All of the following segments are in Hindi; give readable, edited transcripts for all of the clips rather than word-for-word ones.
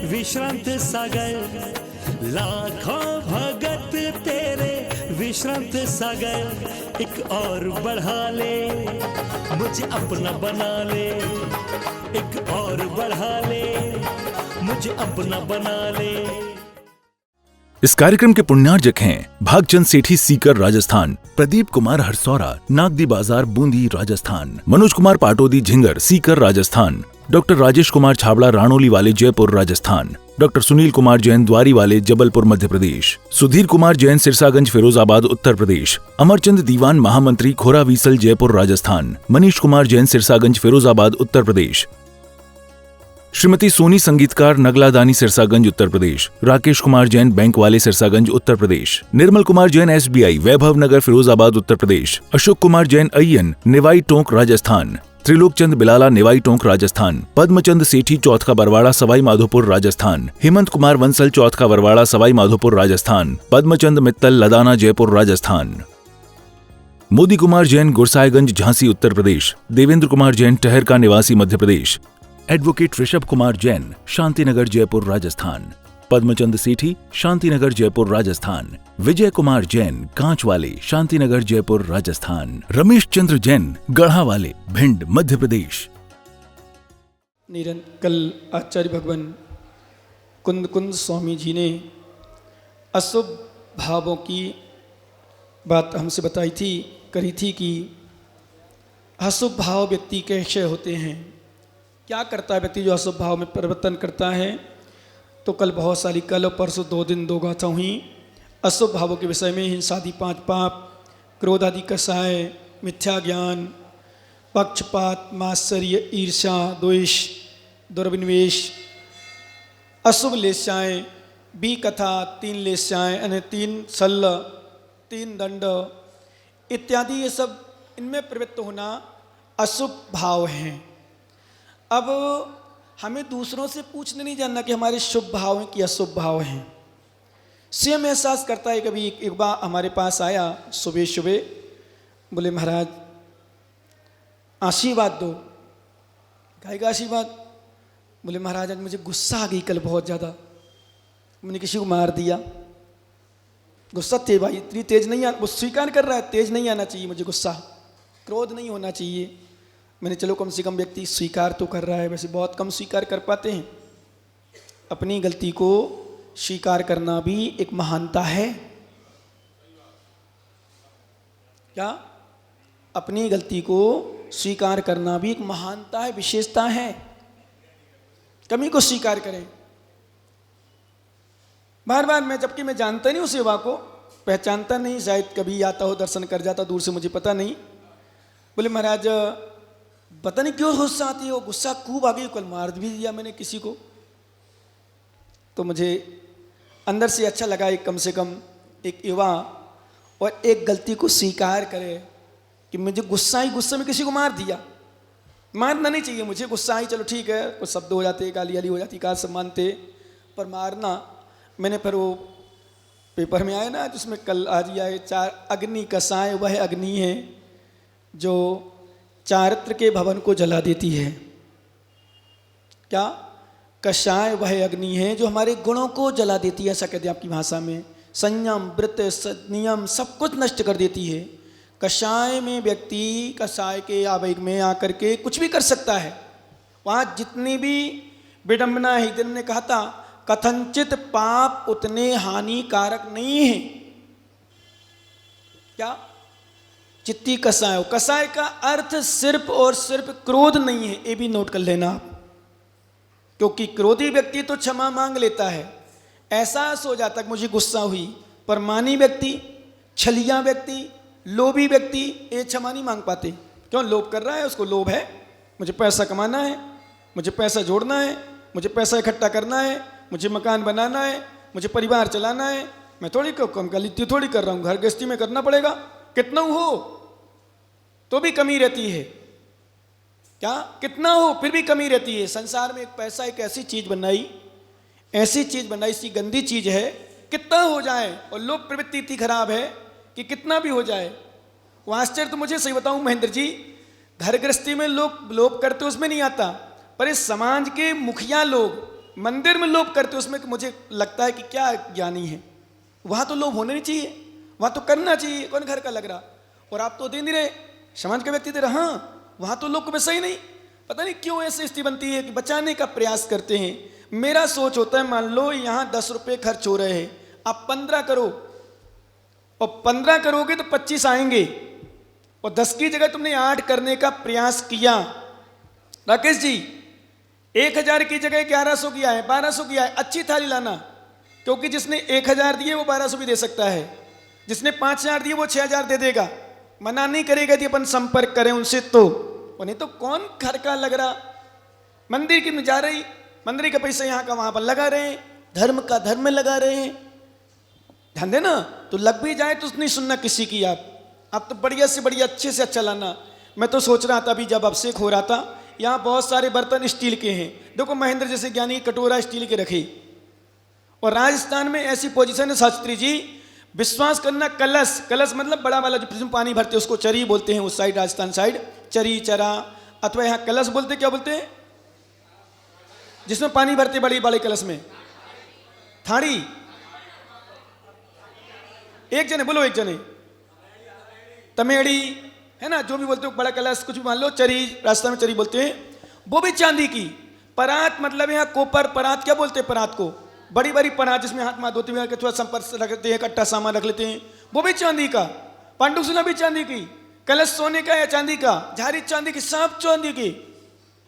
विश्रांत सागर, लाखों भगत तेरे विश्रांत सागर। एक और बढ़ा ले, मुझे अपना बना ले, एक और बढ़ा ले, मुझे अपना बना ले। इस कार्यक्रम के पुण्यार्जक हैं भागचंद सेठी सीकर राजस्थान, प्रदीप कुमार हरसौरा नागदी बाजार बूंदी राजस्थान, मनोज कुमार पाटोदी झिंगर सीकर राजस्थान, डॉक्टर राजेश कुमार छाबड़ा राणोली वाले जयपुर राजस्थान, डॉक्टर सुनील कुमार जैन द्वारी वाले जबलपुर मध्य प्रदेश, सुधीर कुमार जैन सिरसागंज फिरोजाबाद उत्तर प्रदेश, अमरचंद दीवान महामंत्री खोरावीसल जयपुर राजस्थान, मनीष कुमार जैन सिरसागंज फिरोजाबाद उत्तर प्रदेश, श्रीमती सोनी संगीतकार नगला दानी सिरसागंज उत्तर प्रदेश, राकेश कुमार जैन बैंक वाले सिरसागंज उत्तर प्रदेश, निर्मल कुमार जैन SBI वैभव नगर फिरोजाबाद उत्तर प्रदेश, अशोक कुमार जैन अय्यन निवाई टोंक राजस्थान, त्रिलोक चंद बिलाला निवाई टोंक राजस्थान, पद्मचंद सेठी चौथ का बरवाड़ा सवाई माधोपुर राजस्थान, हेमंत कुमार वंसल चौथ का बरवाड़ा सवाई माधोपुर राजस्थान, पद्मचंद मित्तल लदाना जयपुर राजस्थान, मोदी कुमार जैन गुरसाईगंज झांसी उत्तर प्रदेश, देवेंद्र कुमार जैन टहर का निवासी मध्य प्रदेश, एडवोकेट ऋषभ कुमार जैन शांतिनगर जयपुर राजस्थान, पद्मचंद सेठी शांतिनगर जयपुर राजस्थान, विजय कुमार जैन कांच वाले शांतिनगर जयपुर राजस्थान, रमेश चंद्र जैन गढ़ा वाले भिंड मध्य प्रदेश। कल आचार्य भगवान कुंद कुंद स्वामी जी ने अशुभ भावों की बात हमसे बताई थी, करी थी कि अशुभ भाव व्यक्ति कैसे होते हैं, क्या करता है व्यक्ति जो अशुभ भाव में परिवर्तन करता है। तो कल बहुत सारी, कल और परसों 2 दिन 2 गाथा हुई अशुभ भावों के विषय में। हिंसा आदि 5 पाप, क्रोध आदि कषाय, मिथ्या ज्ञान, पक्षपात, मात्सर्य, ईर्ष्या, द्वेष, दुर्विनिवेश, अशुभ लेस्याएँ, बी कथा, 3 लेस्याएँ यानी 3 शल्य, 3 दंड इत्यादि, ये सब इनमें प्रवृत्त होना अशुभ भाव हैं। अब हमें दूसरों से पूछने नहीं जानना कि हमारे शुभ भाव हैं कि अशुभ भाव हैं। स्वयं एहसास करता है। कभी एक बार हमारे पास आया सुबह सुबह, बोले महाराज आशीर्वाद दो। गायेगा आशीर्वाद? बोले महाराज आज मुझे गुस्सा आ गई कल बहुत ज़्यादा, मैंने किसी को मार दिया। गुस्सा तेज भाई, इतनी तेज नहीं वो स्वीकार कर रहा है, तेज नहीं आना चाहिए मुझे गुस्सा, क्रोध नहीं होना चाहिए। मैंने चलो कम से कम व्यक्ति स्वीकार तो कर रहा है, वैसे बहुत कम स्वीकार कर पाते हैं। अपनी गलती को स्वीकार करना भी एक महानता है। क्या? अपनी गलती को स्वीकार करना भी एक महानता है, विशेषता है। कमी को स्वीकार करें बार बार। मैं जबकि मैं जानता नहीं उस सेवा को, पहचानता नहीं, शायद कभी आता हो दर्शन कर जाता दूर से, मुझे पता नहीं। बोले महाराज पता नहीं क्यों गुस्सा आती है, वो गुस्सा खूब आ गई, कल मार भी दिया मैंने किसी को। तो मुझे अंदर से अच्छा लगा एक कम से कम एक युवा और एक गलती को स्वीकार करे कि मुझे गुस्सा ही, गुस्से में किसी को मार दिया। मारना नहीं चाहिए मुझे, गुस्सा ही चलो ठीक है, कुछ शब्द हो जाते, गाली वाली हो जाती, कार सम्मान थे, पर मारना। मैंने फिर वो पेपर में आया ना जिसमें कल आज ही आए, 4 अग्नि कसाय वह अग्नि है जो चारित्र के भवन को जला देती है। क्या? कषाय वह अग्नि है जो हमारे गुणों को जला देती है, ऐसा कहते हैं आपकी भाषा में। संयम, व्रत, नियम सब कुछ नष्ट कर देती है। कषाय में व्यक्ति कषाय के आवेग में आकर के कुछ भी कर सकता है। वहाँ जितनी भी विडंबना है, दिन ने कहा था कथनचित पाप उतने हानिकारक नहीं है। क्या? चित्ती कसाय, कसाय का अर्थ सिर्फ और सिर्फ क्रोध नहीं है, ये भी नोट कर लेना आप। क्योंकि क्रोधी व्यक्ति तो क्षमा मांग लेता है, एहसास हो जाता कि मुझे गुस्सा हुई, पर मानी व्यक्ति, छलिया व्यक्ति, लोभी व्यक्ति ये क्षमा नहीं मांग पाते। क्यों? लोभ कर रहा है, उसको लोभ है, मुझे पैसा कमाना है, मुझे पैसा जोड़ना है, मुझे पैसा इकट्ठा करना है, मुझे मकान बनाना है, मुझे परिवार चलाना है। मैं थोड़ी कम गलती थोड़ी कर रहा हूँ, घर गृहस्थी में करना पड़ेगा, कितना हो तो भी कमी रहती है। क्या? कितना हो फिर भी कमी रहती है। संसार में एक पैसा एक ऐसी चीज बनाई, सी गंदी चीज है, कितना हो जाए, और लोभ प्रवृत्ति इतनी खराब है कि कितना भी हो जाए। वो आश्चर्य तो मुझे सही बताऊं महेंद्र जी, घर गृहस्थी में लोग लोभ करते उसमें नहीं आता, पर इस समाज के मुखिया लोग, मंदिर में लोभ करते हो उसमें मुझे लगता है कि क्या ज्ञानी है। वहां तो लोभ होना नहीं चाहिए, वहां तो करना चाहिए। कौन घर का लग रहा, और आप तो दे नहीं रहे, समाज के व्यक्ति दे रहे। हाँ, वहां तो लोग को वैसा ही नहीं, पता नहीं क्यों ऐसी स्थिति बनती है कि बचाने का प्रयास करते हैं। मेरा सोच होता है, मान लो यहाँ 10 रुपये खर्च हो रहे हैं, आप 15 करो, और 15 करोगे तो 25 आएंगे, और 10 की जगह तुमने 8 करने का प्रयास किया। राकेश जी, 1000 की जगह 1100 किया है, 1200 किया है, अच्छी थाली लाना, क्योंकि जिसने 1000 दिए वो 1200 भी दे सकता है, जिसने 5000 दिए वो 6000 दे देगा। मना नहीं करेगा यदि अपन संपर्क करें उनसे तो, और नहीं तो कौन घर का लग रहा, मंदिर की में जा रही, मंदिर का पैसा यहाँ का वहां पर लगा रहे हैं, धर्म का धर्म में लगा रहे हैं। ध्यान देना, तो लग भी जाए तो नहीं सुनना किसी की। आप तो बढ़िया से बढ़िया अच्छे से अच्छा लाना। मैं तो सोच रहा था अभी जब अभिषेक हो रहा था, यहाँ बहुत सारे बर्तन स्टील के हैं। देखो महेंद्र जैसे ज्ञानी कटोरा स्टील के रखे, और राजस्थान में ऐसी पोजीशन है शास्त्री जी, विश्वास करना, कलश, कलश मतलब बड़ा वाला जिसमें पानी भरते हैं उसको चरी बोलते हैं, उस साइड राजस्थान साइड चरी चरा, अथवा यहाँ कलश बोलते, क्या बोलते हैं जिसमें पानी भरते बड़ी बड़े कलश में, थाड़ी। एक जने बोलो, एक जने, तमेड़ी है ना, जो भी बोलते हो, बड़ा कलश कुछ भी मान लो, चरी राजस्थान में चरी बोलते हैं, वो भी चांदी की। परात मतलब यहाँ कोपर, परात क्या बोलते हैं परात को, बड़ी बड़ी परात जिसमें हाथ माथ धोते हुए थोड़ा संपर्क रख लेते हैं, कट्टा सामान रख लेते हैं, वो भी चांदी का। पांडुसुला भी चांदी की, कलश सोने का या चांदी का, झारी चांदी की, सब चांदी की।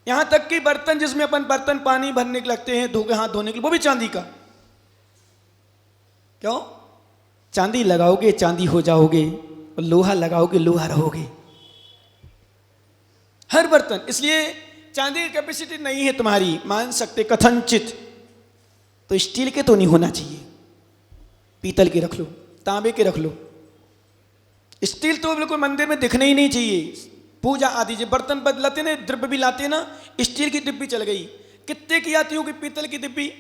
यहां तक कि बर्तन जिसमें अपन बर्तन पानी भरने के लगते हैं, धो के हाथ धोने के लिए, वो भी चांदी का। क्यों? चांदी लगाओगे चांदी हो जाओगे, और लोहा लगाओगे लोहा रहोगे। हर बर्तन, इसलिए चांदी की कैपेसिटी नहीं है तुम्हारी, मान सकते कथनचित, तो स्टील के तो नहीं होना चाहिए, पीतल के रख लो, तांबे के रख लो। स्टील तो बिल्कुल मंदिर में दिखने ही नहीं चाहिए। पूजा आदि जो बर्तन बदलाते ना, द्रव्य भी लाते ना, स्टील की डिब्बी चल गई, कितने की आती होगी पीतल की डिब्बी?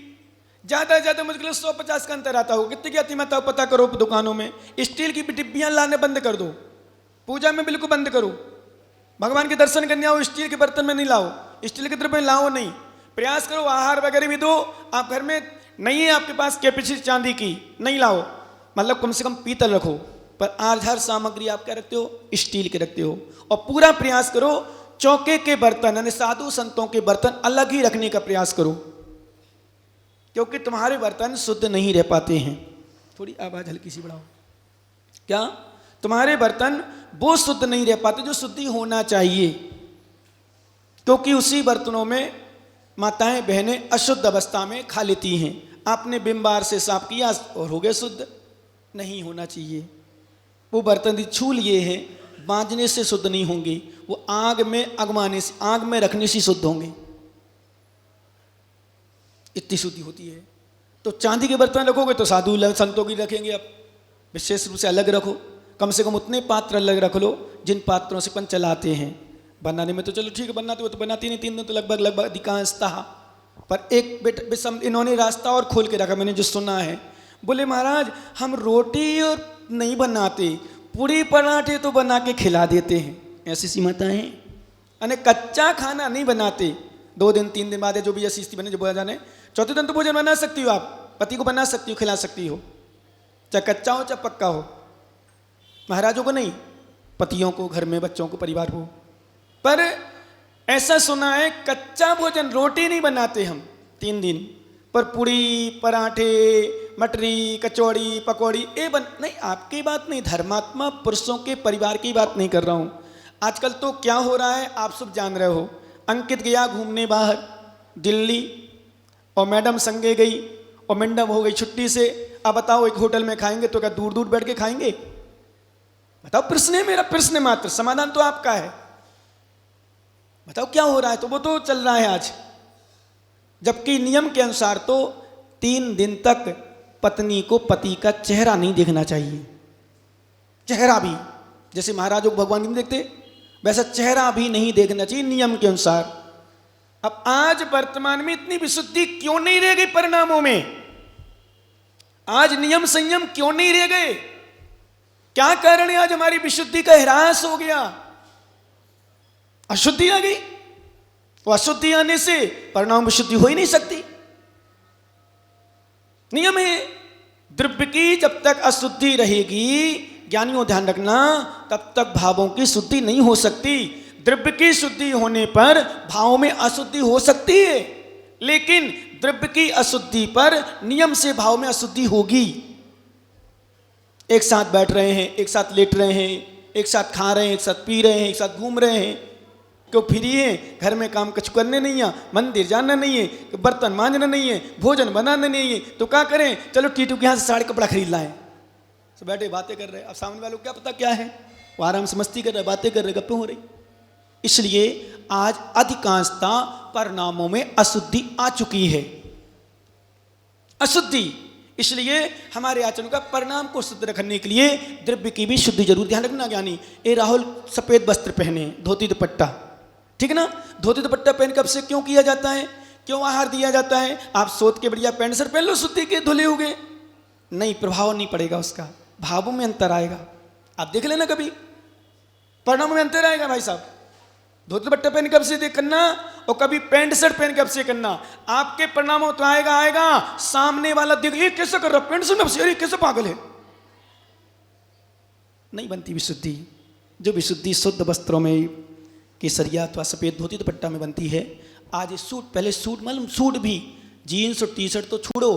ज्यादा से ज्यादा मुश्किल 100-50 का अंतर आता हो। कितने की आती मत पता करो दुकानों में। स्टील की डिब्बियां लाने बंद कर दो, पूजा में बिल्कुल बंद करो। भगवान के दर्शन करने आओ, स्टील के बर्तन में नहीं लाओ, स्टील के द्रव्य लाओ नहीं। प्रयास करो आहार वगैरह भी दो, आप घर में नहीं है आपके पास कैपेसिटी चांदी की, नहीं लाओ, मतलब कम से कम पीतल रखो, पर आधार सामग्री आप क्या रखते हो? स्टील के रखते हो। और पूरा प्रयास करो चौके के बर्तन यानी साधु संतों के बर्तन अलग ही रखने का प्रयास करो, क्योंकि तुम्हारे बर्तन शुद्ध नहीं रह पाते हैं। थोड़ी आवाज हल्की सी बढ़ाओ। क्या? तुम्हारे बर्तन वो शुद्ध नहीं रह पाते जो शुद्धि होना चाहिए, क्योंकि उसी बर्तनों में माताएं बहनें अशुद्ध अवस्था में खा लेती हैं। आपने बिम्बार से साफ किया और हो गए शुद्ध, नहीं होना चाहिए। वो बर्तन यदि छू लिए हैं, बांझने से शुद्ध नहीं होंगे, वो आग में अगमाने से, आग में रखने से शुद्ध होंगे, इतनी शुद्धि होती है। तो चांदी के बर्तन रखोगे तो साधु संतों की रखेंगे, आप विशेष रूप से अलग रखो। कम से कम उतने पात्र अलग रख लो जिन पात्रों से अपन चलाते हैं। बनाने में तो चलो ठीक है, बनाते हो तो बनाती नहीं, 3 दिन तो लगभग अधिकांशतः, पर एक इन्होंने रास्ता और खोल के रखा, मैंने जो सुना है। बोले महाराज हम रोटी और नहीं बनाते, पूरी पराठे तो बना के खिला देते हैं। ऐसी सी माताएं हैं, यानी कच्चा खाना नहीं बनाते। 2 दिन 3 दिन बाद जो भी ऐसी स्थिति बने, जो बोला जाने, चौथे दिन तो भोजन बना सकती हो, आप पति को बना सकती हो, खिला सकती हो, चाहे कच्चा हो चाहे पक्का हो। महाराजों को नहीं, पतियों को, घर में बच्चों को, परिवार को। पर ऐसा सुना है कच्चा भोजन, रोटी नहीं बनाते हम 3 दिन, पर पूड़ी पराठे मटरी कचौड़ी पकौड़ी नहीं, आपकी बात नहीं, धर्मात्मा पुरुषों के परिवार की बात नहीं कर रहा हूं। आजकल तो क्या हो रहा है आप सब जान रहे हो। अंकित गया घूमने बाहर दिल्ली, और मैडम संगे गई, और मैडम हो गई छुट्टी से। अब बताओ एक होटल में खाएंगे तो क्या दूर दूर बैठ के खाएंगे? बताओ, प्रश्न है मेरा, प्रश्न मात्र, समाधान तो आपका है। बताओ क्या हो रहा है? तो वो तो चल रहा है आज। जबकि नियम के अनुसार तो 3 दिन तक पत्नी को पति का चेहरा नहीं देखना चाहिए। चेहरा भी, जैसे महाराजों को भगवान नहीं देखते, वैसा चेहरा भी नहीं देखना चाहिए नियम के अनुसार। अब आज वर्तमान में इतनी विशुद्धि क्यों नहीं रह गई परिणामों में? आज नियम संयम क्यों नहीं रह गए? क्या कारण है आज हमारी विशुद्धि का ह्रास हो गया? अशुद्धि आ गई, वो अशुद्धि आने से परिणाम विशुद्धि हो ही नहीं सकती। नियम है। द्रव्य की जब तक अशुद्धि रहेगी, ज्ञानियों ध्यान रखना, तब तक भावों की शुद्धि नहीं हो सकती। द्रव्य की शुद्धि होने पर भावों में अशुद्धि हो सकती है, लेकिन द्रव्य की अशुद्धि पर नियम से भाव में अशुद्धि होगी। एक साथ बैठ रहे हैं, एक साथ लेट रहे हैं, एक साथ खा रहे हैं, एक साथ पी रहे हैं, एक साथ घूम रहे हैं, क्यों फ्री है, घर में काम कुछ करने नहीं है, मंदिर जाना नहीं है, बर्तन मांजना नहीं है, भोजन बनाना नहीं है, तो क्या करें, चलो टीटू के यहाँ से साड़ी कपड़ा खरीद लाएं। तो बैठे बातें कर रहे हैं, अब सामने वालों को क्या पता क्या है, वो आराम से मस्ती कर रहे, बातें कर रहे, गप्पें हो रही। इसलिए आज अधिकांशता परिणामों में अशुद्धि आ चुकी है, अशुद्धि। इसलिए हमारे आचरण का परिणाम को शुद्ध रखने के लिए द्रव्य की भी शुद्धि जरूर। ध्यान रखना ज्ञानी, ए राहुल सफेद वस्त्र पहने, धोती दुपट्टा, ठीक है ना, धोती दुपट्टा पहन कब से क्यों किया जाता है, क्यों आहार दिया जाता है? आप सोच के बढ़िया पैंट शर्ट पहन लो, शुद्धि के धुले हो गए, नहीं प्रभाव नहीं पड़ेगा उसका, भावों में अंतर आएगा। आप देख लेना कभी परिणामों में अंतर आएगा भाई साहब। धोती दुपट्टा पहन कब से देख करना और कभी पैंट शर्ट पहन कब से करना, आपके परिणामों तो आएगा आएगा। सामने वाला देख, ये कैसे कर रहा पैंट शर्ट से, अरे कैसे पागल है। नहीं बनती विशुद्धि। जो विशुद्धि शुद्ध वस्त्रों में, केसरिया अथवा सफेद धोती दुपट्टा में बनती है। आज इस सूट, पहले सूट मालूम, सूट भी जीन्स और टी शर्ट तो छोड़ो,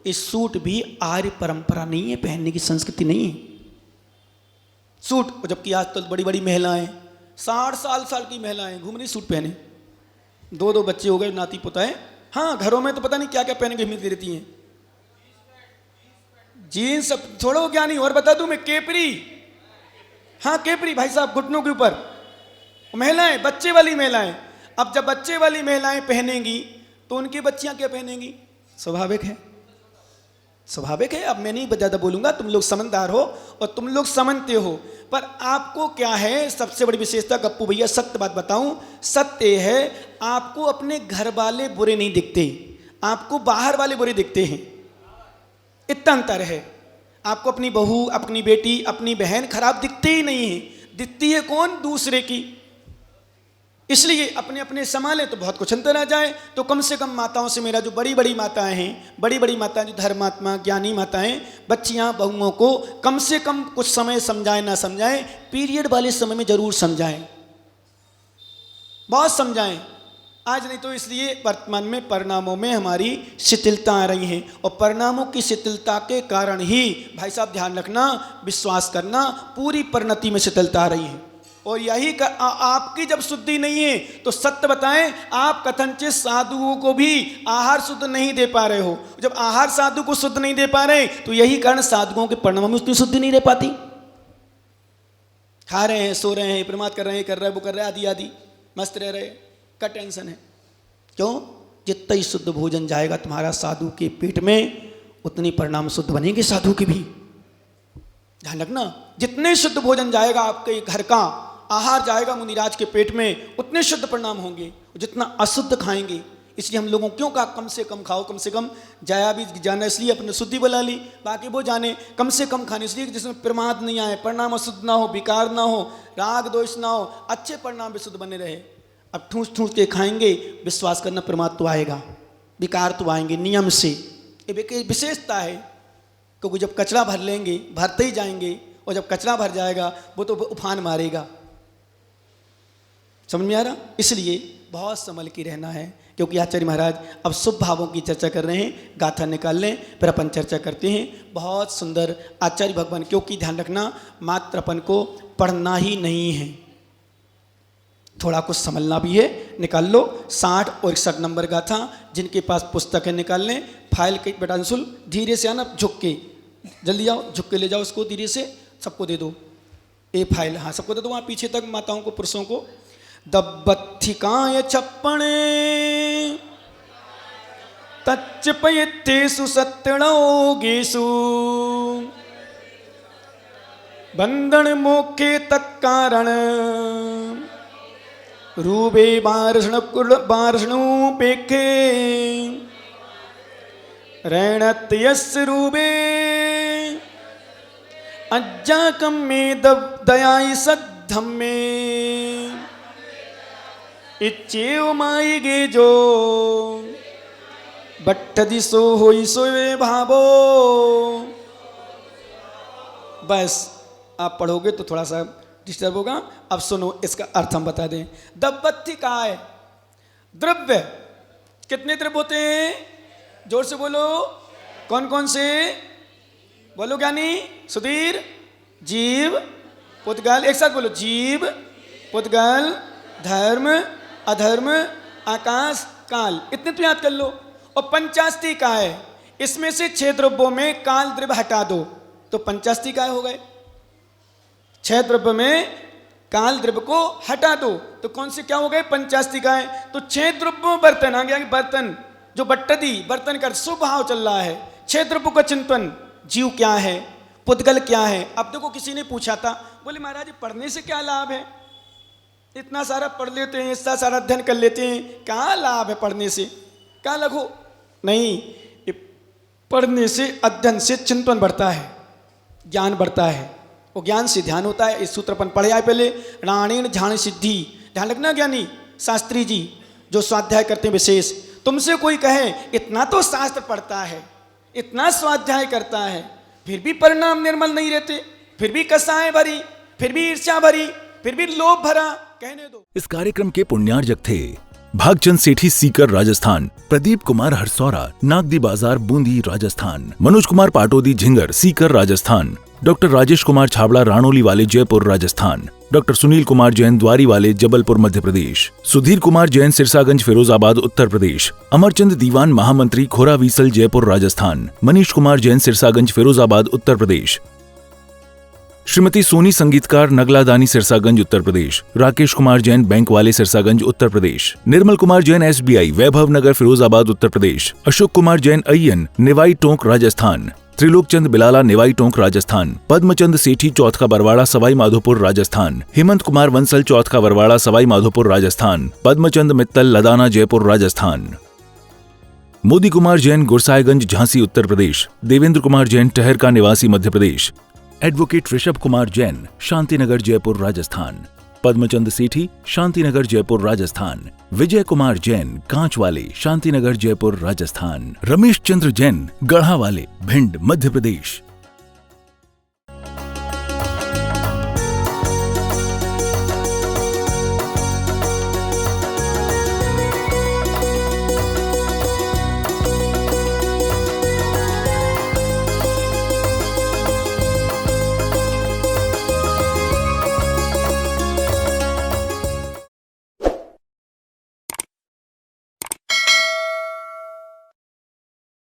इस सूट भी आर्य परंपरा नहीं है, पहनने की संस्कृति नहीं है सूट। जबकि आज तो बड़ी बड़ी महिलाएं, 60 साल की महिलाएं घूम रही सूट पहने, 2 बच्चे हो गए, नाती पोताएं, हाँ घरों में तो पता नहीं क्या क्या पहने के हिम्मत रहती हैं। जीन्स सब छोड़ो ज्ञानी, और बता दूं मैं, केपरी, हाँ केपरी भाई साहब, घुटनों के ऊपर। महिलाएं, बच्चे वाली महिलाएं, अब जब बच्चे वाली महिलाएं पहनेंगी तो उनकी बच्चियां क्या पहनेंगी? स्वाभाविक है, स्वाभाविक है। अब मैं नहीं ज्यादा बोलूंगा, तुम लोग समझदार हो और तुम लोग समझते हो। पर आपको क्या है सबसे बड़ी विशेषता, गप्पू भैया सत्य बात बताऊं, सत्य है, आपको अपने घर वाले बुरे नहीं दिखते, आपको बाहर वाले बुरे दिखते हैं, इतना अंतर है। आपको अपनी बहू, अपनी बेटी, अपनी बहन खराब दिखती ही नहीं है, दिखती है कौन? दूसरे की। इसलिए अपने अपने संभालें तो बहुत कुछ अंतर आ जाए। तो कम से कम माताओं से मेरा, जो बड़ी बड़ी माताएं हैं, बड़ी बड़ी माताएं जो धर्मात्मा ज्ञानी माताएं, बच्चियां बहुओं को कम से कम कुछ समय समझाएं, ना समझाएं, पीरियड वाले समय में जरूर समझाएं, बहुत समझाएं। आज नहीं तो इसलिए वर्तमान में परिणामों में हमारी शिथिलता आ रही है, और परिणामों की शिथिलता के कारण ही भाई साहब ध्यान रखना, विश्वास करना, पूरी परिणति में शिथिलता आ रही है। और यही आपकी जब शुद्धि नहीं है तो सत्य बताएं, आप कथनचित साधुओं को भी आहार शुद्ध नहीं दे पा रहे हो। जब आहार साधु को शुद्ध नहीं दे पा रहे तो यही कारण साधुओं के परिणामों में उतनी शुद्धि नहीं रह पाती। खा रहे हैं, सो रहे हैं, प्रमाद कर रहे हैं, कर रहे हैं, वो कर रहे हैं, आदि आदि, मस्त रह रहे, का टेंशन है? क्यों? जितना ही शुद्ध भोजन जाएगा तुम्हारा साधु के पेट में, उतनी परिणाम शुद्ध बनेंगे साधु के भी। ध्यान रखना, जितने शुद्ध भोजन जाएगा आपके घर का, आहार जाएगा मुनिराज के पेट में, उतने शुद्ध परिणाम होंगे। जितना अशुद्ध खाएंगे, इसलिए हम लोगों क्यों कहा कम से कम खाओ, कम से कम जाया भी जाना, इसलिए अपने शुद्धि बुला ली, बाकी वो जाने कम से कम खाने, इसलिए जिसमें प्रमाद नहीं आए, परिणाम अशुद्ध ना हो, विकार ना हो, राग दोष ना हो, अच्छे परिणाम भी शुद्ध बने रहे। अब ठूस ठूस के खाएंगे, विश्वास करना प्रमाद तो आएगा, विकार तो आएंगे नियम से। ये विशेषता है, क्योंकि जब कचरा भर लेंगे, भरते ही जाएंगे, और जब कचरा भर जाएगा वो तो उफान मारेगा। समझ में आ रहा? इसलिए बहुत संभल के रहना है, क्योंकि आचार्य महाराज अब शुभ भावों की चर्चा कर रहे हैं, गाथा निकाल लें फिर अपन चर्चा करते हैं। बहुत सुंदर आचार्य भगवान, क्योंकि ध्यान रखना मात्र अपन को पढ़ना ही नहीं है, थोड़ा कुछ समझना भी है। निकाल लो 60 और 61 नंबर गाथा, जिनके पास पुस्तक है निकाल लें। फाइल के बेटा अंशुल धीरे से आना, झुक के जल्दी आओ, झुक के ले जाओ उसको, धीरे से सबको दे दो ये फाइल, हाँ सबको दे दो, वहाँ पीछे तक माताओं को पुरुषों को। दब्बथिकाय छप्पणे तच्चपयित्तेषु सत्यणोगेषु बंधन मोक्षे तत्कारण रूपे बार्षणुपेक्षे रणत्यस्य रूपे अज्जाकं मे दयाय सद्धम्मे इच्छेव मायिगे जो बट्ठदी सो होई सोए भावो। बस आप पढ़ोगे तो थोड़ा सा डिस्टर्ब होगा। अब सुनो, इसका अर्थ हम बता दें। दब्बत्ति का है द्रव्य। कितने द्रव्य होते हैं? जोर से बोलो, कौन कौन से? बोलो ज्ञानी सुधीर। जीव, पुद्गल, एक साथ बोलो। जीव, पुद्गल, धर्म, अधर्म, आकाश, काल। इतने तो याद कर लो। और पंचास्ती का है, इसमें से 6 द्रव्यों में काल द्रव्य हटा दो तो पंचास्ती काय हो गए। 6 द्रव्य में काल द्रव्य को हटा दो तो कौन से क्या हो गए? पंचास्ती का है। तो 6 द्रव्यों बर्तन आ गया कि बर्तन जो बट्टदी बर्तन का स्वभाव चल रहा है। 6 द्रव्यों का चिंतन। जीव क्या है, पुद्गल क्या है। अब देखो किसी ने पूछा था, बोले महाराज पढ़ने से क्या लाभ है? इतना सारा पढ़ लेते हैं, इतना सारा अध्ययन कर लेते हैं, क्या लाभ है पढ़ने से? क्या लघु नहीं, पढ़ने से अध्ययन से चिंतन बढ़ता है, ज्ञान बढ़ता है। वो ज्ञान से ध्यान होता है। इस सूत्र अपन पढ़े आए पहले। राणेन ध्यान सिद्धि। ध्यान रखना ज्ञानी शास्त्री जी जो स्वाध्याय करते हैं विशेष। तुमसे कोई कहे इतना तो शास्त्र पढ़ता है, इतना स्वाध्याय करता है, फिर भी परिणाम निर्मल नहीं रहते, फिर भी कसाएं भरी, फिर भी ईर्ष्या भरी, फिर भी लोभ भरा, कहने दो। इस कार्यक्रम के पुण्यार्जक थे भागचंद सेठी सीकर राजस्थान, प्रदीप कुमार हरसौरा नागदी बाजार बूंदी राजस्थान, मनोज कुमार पाटोदी झिंगर सीकर राजस्थान, डॉक्टर राजेश कुमार छाबड़ा राणोली वाले जयपुर राजस्थान, डॉक्टर सुनील कुमार जैन द्वारी वाले जबलपुर मध्य प्रदेश, सुधीर कुमार जैन सिरसागंज फिरोजाबाद उत्तर प्रदेश, अमरचंद दीवान महामंत्री खोरावीसल जयपुर राजस्थान, मनीष कुमार जैन सिरसागंज फिरोजाबाद उत्तर प्रदेश, श्रीमती सोनी संगीतकार नगला दानी सिरसागंज उत्तर प्रदेश, राकेश कुमार जैन बैंक वाले सिरसागंज उत्तर प्रदेश, निर्मल कुमार जैन SBI वैभव नगर फिरोजाबाद उत्तर प्रदेश, अशोक कुमार जैन अय्यन निवाई टोंक राजस्थान, त्रिलोक चंद बिलाला निवाई टोंक राजस्थान, पद्मचंद सेठी चौथ का बरवाड़ा सवाई माधोपुर राजस्थान, हेमंत कुमार वंसल चौथ का बरवाड़ा सवाई माधोपुर राजस्थान, पद्मचंद मित्तल लदाना जयपुर राजस्थान, मोदी कुमार जैन गुरसाईगंज झांसी उत्तर प्रदेश, देवेंद्र कुमार जैन टहर का निवासी मध्य प्रदेश, एडवोकेट ऋषभ कुमार जैन शांतिनगर जयपुर राजस्थान, पद्मचंद सेठी शांतिनगर जयपुर राजस्थान, विजय कुमार जैन कांच वाले शांतिनगर जयपुर राजस्थान, रमेश चंद्र जैन गढ़ा वाले भिंड मध्य प्रदेश,